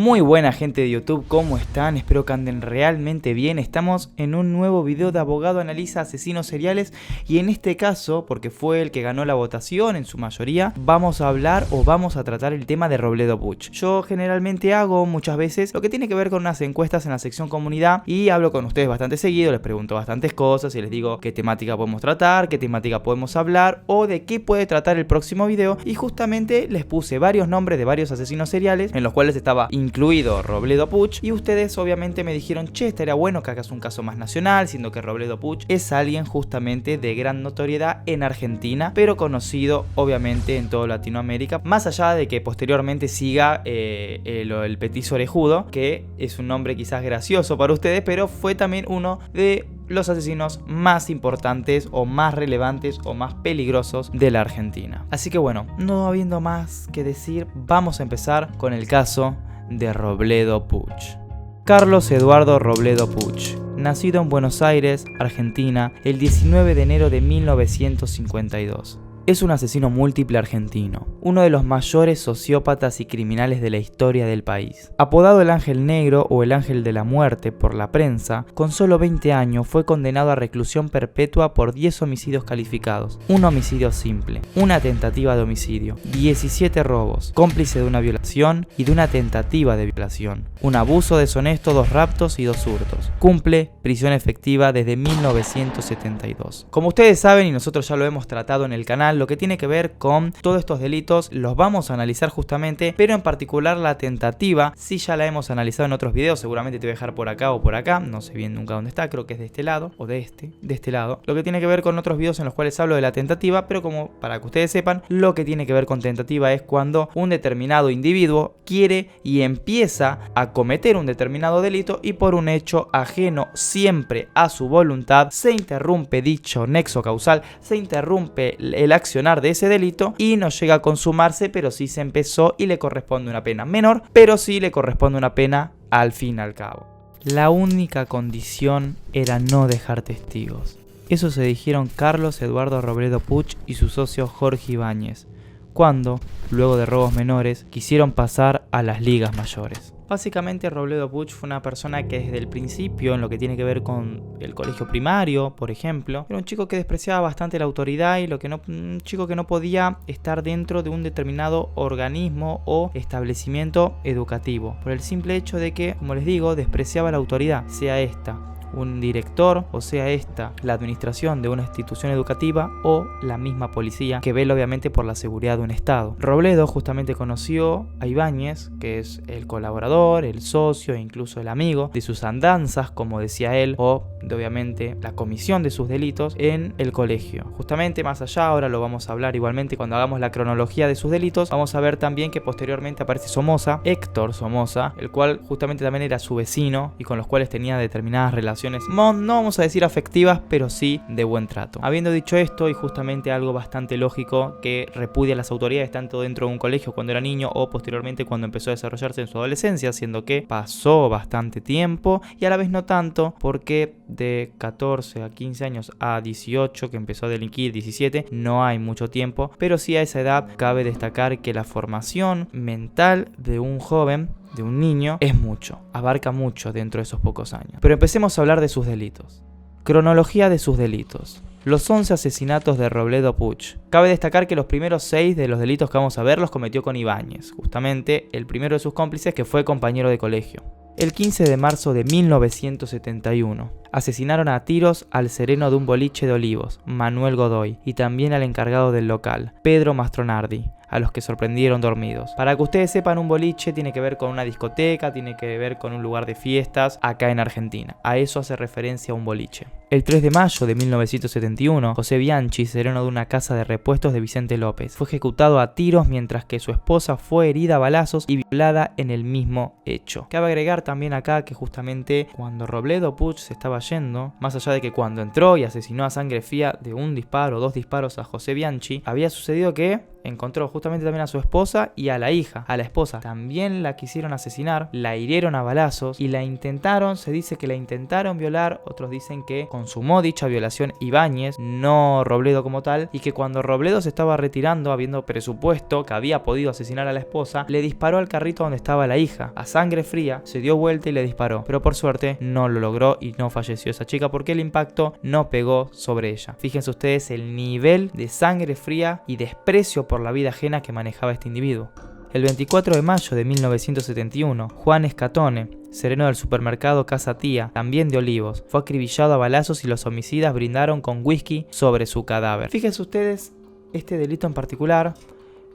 Muy buena gente de YouTube, ¿cómo están? Espero que anden realmente bien. Estamos en un nuevo video de Abogado Analiza Asesinos Seriales y en este caso, porque fue el que ganó la votación en su mayoría, vamos a hablar o vamos a tratar el tema de Robledo Puch. Yo generalmente hago muchas veces lo que tiene que ver con unas encuestas en la sección comunidad y hablo con ustedes bastante seguido, les pregunto bastantes cosas y les digo qué temática podemos tratar, qué temática podemos hablar o de qué puede tratar el próximo video, y justamente les puse varios nombres de varios asesinos seriales en los cuales estaba incluido Robledo Puch, y ustedes obviamente me dijeron, che, estaría bueno que hagas un caso más nacional, siendo que Robledo Puch es alguien justamente de gran notoriedad en Argentina, pero conocido obviamente en toda Latinoamérica, más allá de que posteriormente siga el petiso orejudo, que es un nombre quizás gracioso para ustedes, pero fue también uno de los asesinos más importantes o más relevantes o más peligrosos de la Argentina. Así que bueno, no habiendo más que decir, vamos a empezar con el caso de Robledo Puch. Carlos Eduardo Robledo Puch, nacido en Buenos Aires, Argentina, el 19 de enero de 1952. Es un asesino múltiple argentino, uno de los mayores sociópatas y criminales de la historia del país. Apodado el Ángel Negro o el Ángel de la Muerte por la prensa, con solo 20 años fue condenado a reclusión perpetua por 10 homicidios calificados, un homicidio simple, una tentativa de homicidio, 17 robos, cómplice de una violación y de una tentativa de violación, un abuso deshonesto, 2 raptos y 2 hurtos. Cumple prisión efectiva desde 1972. Como ustedes saben, y nosotros ya lo hemos tratado en el canal, lo que tiene que ver con todos estos delitos los vamos a analizar justamente, pero en particular la tentativa, sí ya la hemos analizado en otros videos, seguramente te voy a dejar por acá o por acá, no sé bien nunca dónde está, creo que es de este lado o de este lado. Lo que tiene que ver con otros videos en los cuales hablo de la tentativa, pero como para que ustedes sepan, lo que tiene que ver con tentativa es cuando un determinado individuo quiere y empieza a cometer un determinado delito y por un hecho ajeno siempre a su voluntad se interrumpe dicho nexo causal, se interrumpe el accionar de ese delito y no llega a consumarse, pero sí se empezó y le corresponde una pena menor, pero sí le corresponde una pena al fin y al cabo. La única condición era no dejar testigos. Eso se dijeron Carlos Eduardo Robledo Puch y su socio Jorge Ibáñez, cuando, luego de robos menores, quisieron pasar a las ligas mayores. Básicamente Robledo Puch fue una persona que desde el principio, en lo que tiene que ver con el colegio primario, por ejemplo, era un chico que despreciaba bastante la autoridad y un chico que no podía estar dentro de un determinado organismo o establecimiento educativo, por el simple hecho de que, como les digo, despreciaba la autoridad, sea esta un director, o sea esta la administración de una institución educativa o la misma policía que vela obviamente por la seguridad de un estado. Robledo justamente conoció a Ibáñez, que es el colaborador, el socio e incluso el amigo de sus andanzas, como decía él, o de obviamente la comisión de sus delitos en el colegio. Justamente más allá, ahora lo vamos a hablar igualmente cuando hagamos la cronología de sus delitos, vamos a ver también que posteriormente aparece Somoza, Héctor Somoza, el cual justamente también era su vecino y con los cuales tenía determinadas relaciones no vamos a decir afectivas, pero sí de buen trato. Habiendo dicho esto, y justamente algo bastante lógico que repudia a las autoridades tanto dentro de un colegio cuando era niño o posteriormente cuando empezó a desarrollarse en su adolescencia, siendo que pasó bastante tiempo y a la vez no tanto, porque de 14 a 15 años a 18, que empezó a delinquir 17, no hay mucho tiempo, pero sí a esa edad cabe destacar que la formación mental de un joven, de un niño, es mucho, abarca mucho dentro de esos pocos años. Pero empecemos a hablar de sus delitos. Cronología de sus delitos. Los 11 asesinatos de Robledo Puch. Cabe destacar que los primeros 6 de los delitos que vamos a ver los cometió con Ibáñez, justamente el primero de sus cómplices que fue compañero de colegio. El 15 de marzo de 1971, asesinaron a tiros al sereno de un boliche de Olivos, Manuel Godoy, y también al encargado del local, Pedro Mastronardi, a los que sorprendieron dormidos. Para que ustedes sepan, un boliche tiene que ver con una discoteca, tiene que ver con un lugar de fiestas acá en Argentina. A eso hace referencia un boliche. El 3 de mayo de 1971, José Bianchi, sereno de una casa de repuestos de Vicente López, fue ejecutado a tiros mientras que su esposa fue herida a balazos y violada en el mismo hecho. Cabe agregar también acá que justamente cuando Robledo Puch se estaba yendo, más allá de que cuando entró y asesinó a sangre fría de un disparo o 2 disparos a José Bianchi, había sucedido que encontró justamente también a su esposa y a la hija. A la esposa también la quisieron asesinar, la hirieron a balazos y la intentaron, se dice que la intentaron violar, otros dicen que consumó dicha violación Ibáñez, no Robledo como tal, y que cuando Robledo se estaba retirando, habiendo presupuesto que había podido asesinar a la esposa, le disparó al carrito donde estaba la hija. A sangre fría se dio vuelta y le disparó, pero por suerte no lo logró y no falleció esa chica porque el impacto no pegó sobre ella. Fíjense ustedes el nivel de sangre fría y desprecio por la vida ajena que manejaba este individuo. El 24 de mayo de 1971, Juan Escatone, sereno del supermercado Casa Tía, también de Olivos, fue acribillado a balazos y los homicidas brindaron con whisky sobre su cadáver. Fíjense ustedes este delito en particular,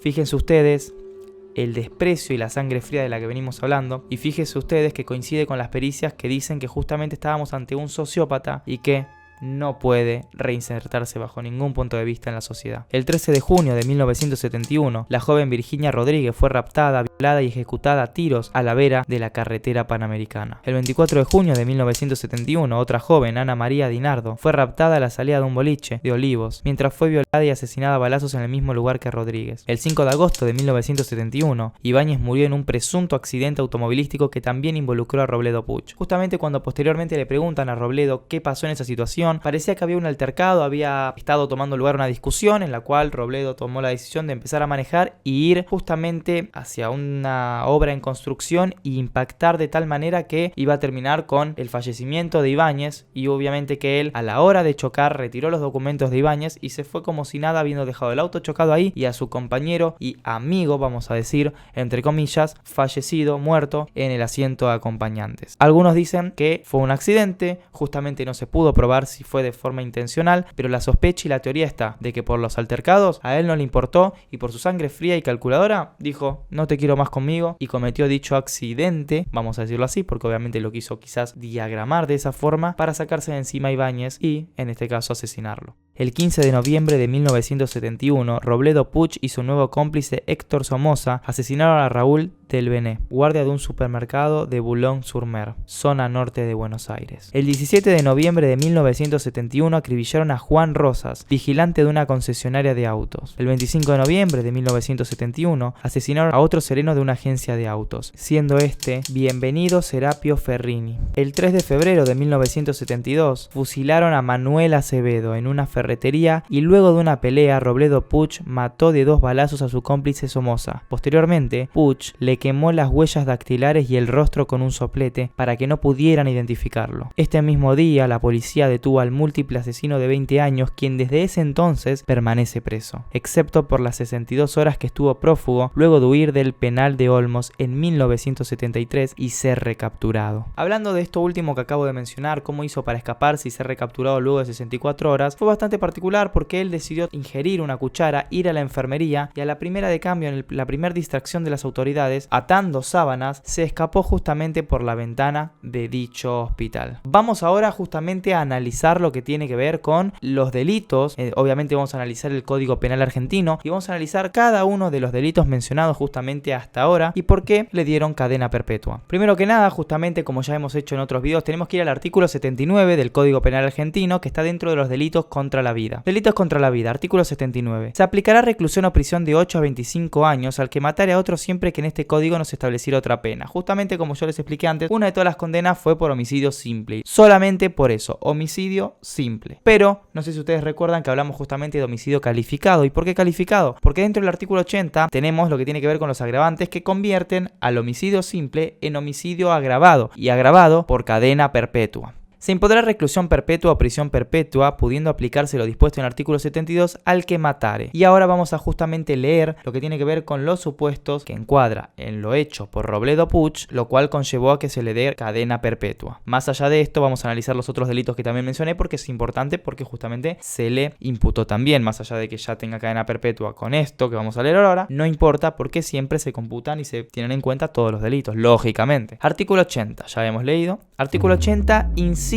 fíjense ustedes el desprecio y la sangre fría de la que venimos hablando, y fíjense ustedes que coincide con las pericias que dicen que justamente estábamos ante un sociópata y que no puede reinsertarse bajo ningún punto de vista en la sociedad. El 13 de junio de 1971, la joven Virginia Rodríguez fue raptada, violada y ejecutada a tiros a la vera de la carretera panamericana. El 24 de junio de 1971, otra joven, Ana María Dinardo, fue raptada a la salida de un boliche de Olivos, mientras fue violada y asesinada a balazos en el mismo lugar que Rodríguez. El 5 de agosto de 1971, Ibáñez murió en un presunto accidente automovilístico que también involucró a Robledo Puch. Justamente cuando posteriormente le preguntan a Robledo qué pasó en esa situación, parecía que había un altercado, había estado tomando lugar una discusión en la cual Robledo tomó la decisión de empezar a manejar y ir justamente hacia una obra en construcción e impactar de tal manera que iba a terminar con el fallecimiento de Ibáñez, y obviamente que él a la hora de chocar retiró los documentos de Ibáñez y se fue como si nada, habiendo dejado el auto chocado ahí y a su compañero y amigo, vamos a decir, entre comillas, fallecido, muerto en el asiento de acompañantes. Algunos dicen que fue un accidente, justamente no se pudo probar si fue de forma intencional, pero la sospecha y la teoría está de que por los altercados a él no le importó y por su sangre fría y calculadora dijo no te quiero más conmigo y cometió dicho accidente, vamos a decirlo así, porque obviamente lo quiso quizás diagramar de esa forma para sacarse de encima a Ibáñez y en este caso asesinarlo. El 15 de noviembre de 1971, Robledo Puch y su nuevo cómplice Héctor Somoza asesinaron a Raúl del Bené, guardia de un supermercado de Boulogne-sur-Mer, zona norte de Buenos Aires. El 17 de noviembre de 1971 acribillaron a Juan Rosas, vigilante de una concesionaria de autos. El 25 de noviembre de 1971 asesinaron a otro sereno de una agencia de autos, siendo este Bienvenido Serapio Ferrini. El 3 de febrero de 1972 fusilaron a Manuel Acevedo en una ferretería y luego de una pelea Robledo Puch mató de 2 balazos a su cómplice Somoza. Posteriormente, Puch le quemó las huellas dactilares y el rostro con un soplete para que no pudieran identificarlo. Este mismo día, la policía detuvo al múltiple asesino de 20 años, quien desde ese entonces permanece preso, excepto por las 62 horas que estuvo prófugo luego de huir del penal de Olmos en 1973 y ser recapturado. Hablando de esto último que acabo de mencionar, cómo hizo para escaparse y ser recapturado luego de 64 horas, fue bastante particular porque él decidió ingerir una cuchara, ir a la enfermería y a la primera de cambio, en la primera distracción de las autoridades, atando sábanas, se escapó justamente por la ventana de dicho hospital. Vamos ahora justamente a analizar lo que tiene que ver con los delitos. Obviamente vamos a analizar el Código Penal argentino y vamos a analizar cada uno de los delitos mencionados justamente hasta ahora y por qué le dieron cadena perpetua. Primero que nada, justamente como ya hemos hecho en otros videos, tenemos que ir al artículo 79 del Código Penal argentino, que está dentro de los delitos contra la vida. Delitos contra la vida, artículo 79. Se aplicará reclusión o prisión de 8 a 25 años al que matare a otro siempre que en este código no se estableciera otra pena. Justamente como yo les expliqué antes, una de todas las condenas fue por homicidio simple. Solamente por eso, homicidio simple. Pero, no sé si ustedes recuerdan que hablamos justamente de homicidio calificado. ¿Y por qué calificado? Porque dentro del artículo 80 tenemos lo que tiene que ver con los agravantes que convierten al homicidio simple en homicidio agravado, y agravado por cadena perpetua. Se impondrá reclusión perpetua o prisión perpetua, pudiendo aplicarse lo dispuesto en el artículo 72 al que matare. Y ahora vamos a justamente leer lo que tiene que ver con los supuestos que encuadra en lo hecho por Robledo Puch, lo cual conllevó a que se le dé cadena perpetua. Más allá de esto, vamos a analizar los otros delitos que también mencioné porque es importante, porque justamente se le imputó también, más allá de que ya tenga cadena perpetua con esto que vamos a leer ahora, no importa porque siempre se computan y se tienen en cuenta todos los delitos, lógicamente. Artículo 80, ya hemos leído. Artículo 80, inciso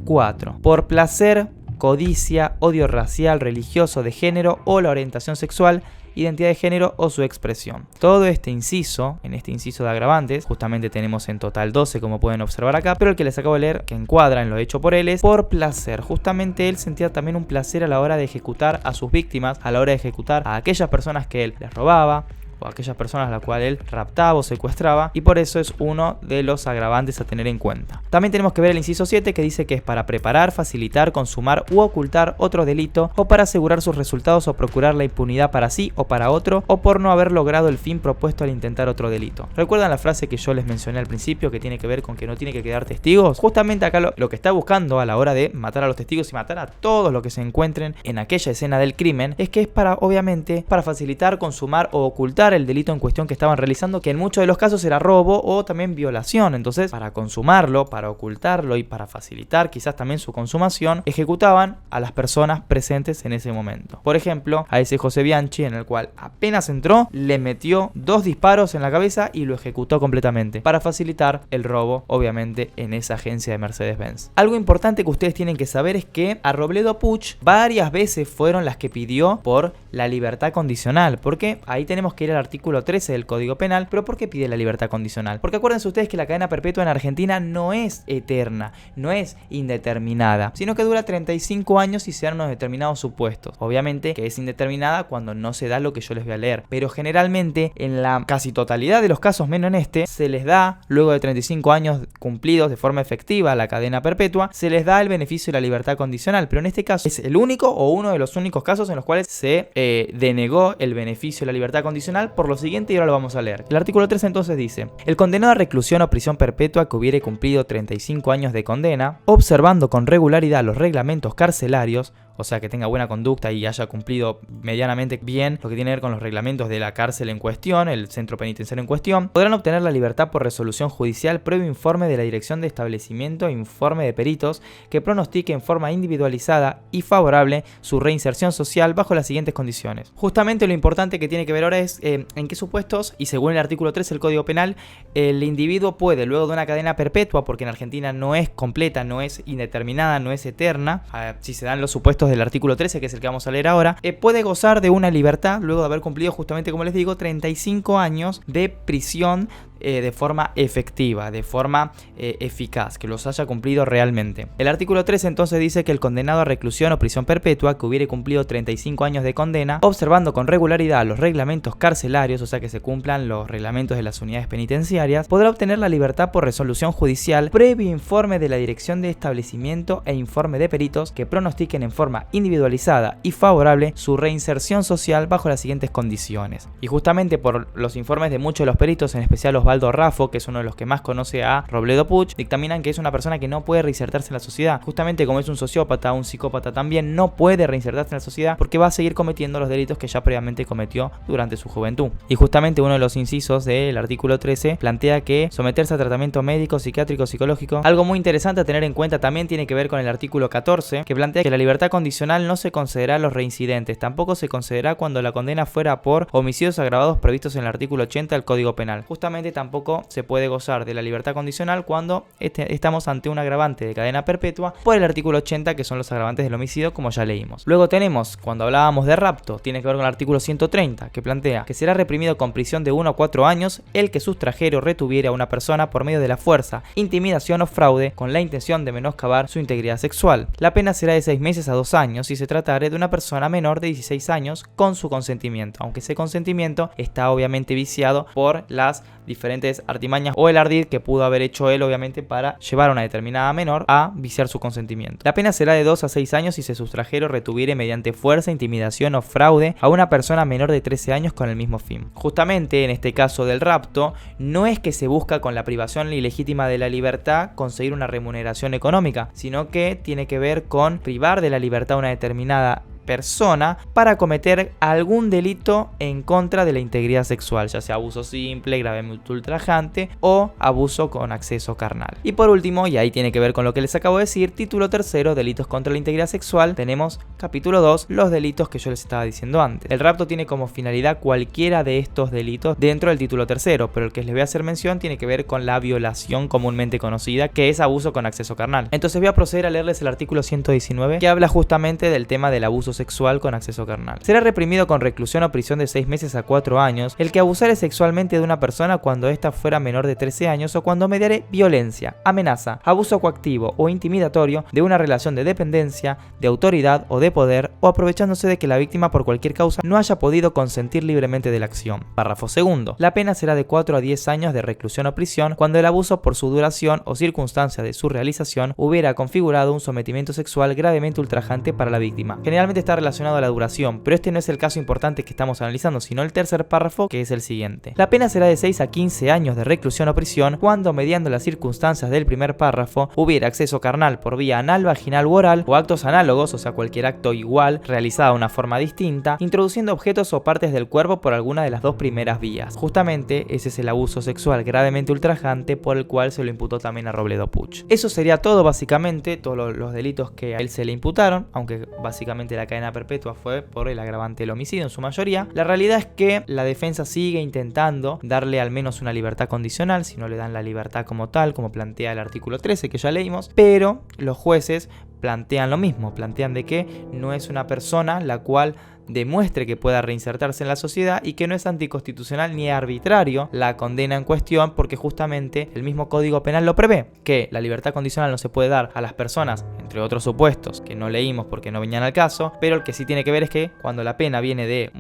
4. Por placer, codicia, odio racial, religioso, de género o la orientación sexual, identidad de género o su expresión. Todo este inciso, en este inciso de agravantes, justamente tenemos en total 12 como pueden observar acá, pero el que les acabo de leer, que encuadra en lo hecho por él, es por placer. Justamente él sentía también un placer a la hora de ejecutar a sus víctimas, a la hora de ejecutar a aquellas personas que él les robaba, o aquellas personas a las cuales él raptaba o secuestraba, y por eso es uno de los agravantes a tener en cuenta. También tenemos que ver el inciso 7, que dice que es para preparar, facilitar, consumar u ocultar otro delito, o para asegurar sus resultados o procurar la impunidad para sí o para otro, o por no haber logrado el fin propuesto al intentar otro delito. ¿Recuerdan la frase que yo les mencioné al principio, que tiene que ver con que no tiene que quedar testigos? Justamente acá lo que está buscando a la hora de matar a los testigos y matar a todos los que se encuentren en aquella escena del crimen, es que es para, obviamente, para facilitar, consumar o ocultar el delito en cuestión que estaban realizando, que en muchos de los casos era robo o también violación. Entonces, para consumarlo, para ocultarlo y para facilitar quizás también su consumación, ejecutaban a las personas presentes en ese momento. Por ejemplo, a ese José Bianchi, en el cual apenas entró, le metió 2 disparos en la cabeza y lo ejecutó completamente, para facilitar el robo, obviamente, en esa agencia de Mercedes-Benz. Algo importante que ustedes tienen que saber es que a Robledo Puch varias veces fueron las que pidió por la libertad condicional, porque ahí tenemos que ir al artículo 13 del Código Penal. ¿Pero por qué pide la libertad condicional? Porque acuérdense ustedes que la cadena perpetua en Argentina no es eterna, no es indeterminada, sino que dura 35 años y se dan unos determinados supuestos. Obviamente que es indeterminada cuando no se da lo que yo les voy a leer, pero generalmente en la casi totalidad de los casos, menos en este, se les da, luego de 35 años cumplidos de forma efectiva la cadena perpetua, se les da el beneficio de la libertad condicional, pero en este caso es el único o uno de los únicos casos en los cuales se denegó el beneficio de la libertad condicional por lo siguiente, y ahora lo vamos a leer. El artículo 3 entonces dice: el condenado a reclusión o prisión perpetua que hubiere cumplido 35 años de condena, observando con regularidad los reglamentos carcelarios, o sea que tenga buena conducta y haya cumplido medianamente bien lo que tiene que ver con los reglamentos de la cárcel en cuestión, el centro penitenciario en cuestión, podrán obtener la libertad por resolución judicial previo informe de la Dirección de Establecimiento e informe de peritos que pronostique en forma individualizada y favorable su reinserción social bajo las siguientes condiciones. Justamente lo importante que tiene que ver ahora es en qué supuestos, y según el artículo 3 del Código Penal, el individuo puede, luego de una cadena perpetua, porque en Argentina no es completa, no es indeterminada, no es eterna, si se dan los supuestos del artículo 13, que es el que vamos a leer ahora, puede gozar de una libertad luego de haber cumplido, justamente como les digo, 35 años de prisión de forma efectiva, de forma eficaz, que los haya cumplido realmente. El artículo 3 entonces dice que el condenado a reclusión o prisión perpetua que hubiere cumplido 35 años de condena, observando con regularidad los reglamentos carcelarios, o sea que se cumplan los reglamentos de las unidades penitenciarias, podrá obtener la libertad por resolución judicial previo informe de la Dirección de Establecimiento e informe de peritos que pronostiquen en forma individualizada y favorable su reinserción social bajo las siguientes condiciones. Y justamente por los informes de muchos de los peritos, en especial Osvaldo Raffo, que es uno de los que más conoce a Robledo Puch, dictaminan que es una persona que no puede reinsertarse en la sociedad. Justamente como es un sociópata, un psicópata también, no puede reinsertarse en la sociedad porque va a seguir cometiendo los delitos que ya previamente cometió durante su juventud. Y justamente uno de los incisos del artículo 13 plantea que someterse a tratamiento médico, psiquiátrico, psicológico. Algo muy interesante a tener en cuenta también tiene que ver con el artículo 14, que plantea que la libertad condicional no se concederá a los reincidentes, tampoco se concederá cuando la condena fuera por homicidios agravados previstos en el artículo 80 del Código Penal. Justamente tampoco se puede gozar de la libertad condicional cuando estamos ante un agravante de cadena perpetua por el artículo 80, que son los agravantes del homicidio, como ya leímos. Luego tenemos, cuando hablábamos de rapto, tiene que ver con el artículo 130, que plantea que será reprimido con prisión de 1 a 4 años el que sustrajere o retuviera a una persona por medio de la fuerza, intimidación o fraude con la intención de menoscabar su integridad sexual. La pena será de 6 meses a 2 años si se tratare de una persona menor de 16 años con su consentimiento, aunque ese consentimiento está obviamente viciado por las diferentes artimañas o el ardid que pudo haber hecho él, obviamente, para llevar a una determinada menor a viciar su consentimiento. La pena será de 2 a 6 años si se sustrajere o retuviere mediante fuerza, intimidación o fraude a una persona menor de 13 años con el mismo fin. Justamente en este caso del rapto, no es que se busca con la privación ilegítima de la libertad conseguir una remuneración económica, sino que tiene que ver con privar de la libertad a una determinada persona para cometer algún delito en contra de la integridad sexual, ya sea abuso simple, gravemente ultrajante o abuso con acceso carnal. Y por último, y ahí tiene que ver con lo que les acabo de decir, título 3, delitos contra la integridad sexual, tenemos capítulo 2, los delitos que yo les estaba diciendo antes. El rapto tiene como finalidad cualquiera de estos delitos dentro del título 3, pero el que les voy a hacer mención tiene que ver con la violación comúnmente conocida, que es abuso con acceso carnal. Entonces voy a proceder a leerles el artículo 119, que habla justamente del tema del abuso abuso sexual con acceso carnal. Será reprimido con reclusión o prisión de 6 meses a 4 años el que abusare sexualmente de una persona cuando ésta fuera menor de 13 años o cuando mediare violencia, amenaza, abuso coactivo o intimidatorio de una relación de dependencia, de autoridad o de poder, o aprovechándose de que la víctima por cualquier causa no haya podido consentir libremente de la acción. Párrafo segundo. La pena será de 4 a 10 años de reclusión o prisión cuando el abuso por su duración o circunstancia de su realización hubiera configurado un sometimiento sexual gravemente ultrajante para la víctima. Generalmente está relacionado a la duración, pero este no es el caso importante que estamos analizando, sino el tercer párrafo, que es el siguiente. La pena será de 6 a 15 años de reclusión o prisión cuando, mediando las circunstancias del primer párrafo, hubiera acceso carnal por vía anal, vaginal u oral, o actos análogos, o sea cualquier acto igual realizado de una forma distinta, introduciendo objetos o partes del cuerpo por alguna de las dos primeras vías. Justamente ese es el abuso sexual gravemente ultrajante por el cual se lo imputó también a Robledo Puch. Eso sería todo básicamente, todos los delitos que a él se le imputaron, aunque básicamente la cadena perpetua fue por el agravante del homicidio en su mayoría. La realidad es que la defensa sigue intentando darle al menos una libertad condicional, si no le dan la libertad como tal, como plantea el artículo 13 que ya leímos, pero los jueces plantean lo mismo, plantean de que no es una persona la cual demuestre que pueda reinsertarse en la sociedad y que no es anticonstitucional ni arbitrario la condena en cuestión, porque justamente el mismo Código Penal lo prevé, que la libertad condicional no se puede dar a las personas, entre otros supuestos que no leímos porque no venían al caso, pero el que sí tiene que ver es que cuando la pena viene de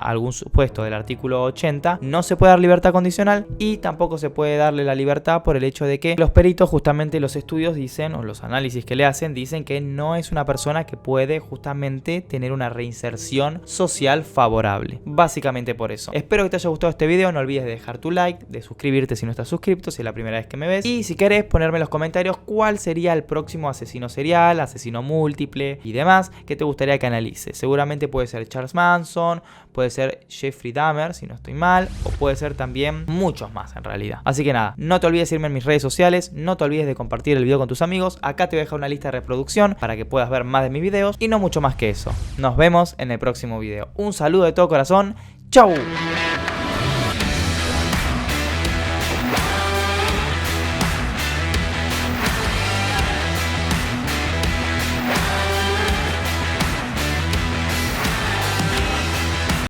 algún supuesto del artículo 80, no se puede dar libertad condicional y tampoco se puede darle la libertad por el hecho de que los peritos, justamente los estudios dicen, o los análisis que le hacen, dicen que no es una persona que puede justamente tener una reinserción social favorable. Básicamente por eso. Espero que te haya gustado este video. No olvides de dejar tu like, de suscribirte si no estás suscrito, si es la primera vez que me ves. Y si querés ponerme en los comentarios cuál sería el próximo asesino serial, asesino múltiple y demás que te gustaría que analice. Seguramente puede ser Charles Manson, puede ser Jeffrey Dahmer, si no estoy mal, o puede ser también muchos más en realidad. Así que nada, no te olvides de irme en mis redes sociales, no te olvides de compartir el video con tus amigos. Acá te voy a dejar una lista de reproducción para que puedas ver más de mis videos y no mucho más que eso. Nos vemos en el próximo video. Un saludo de todo corazón. ¡Chau!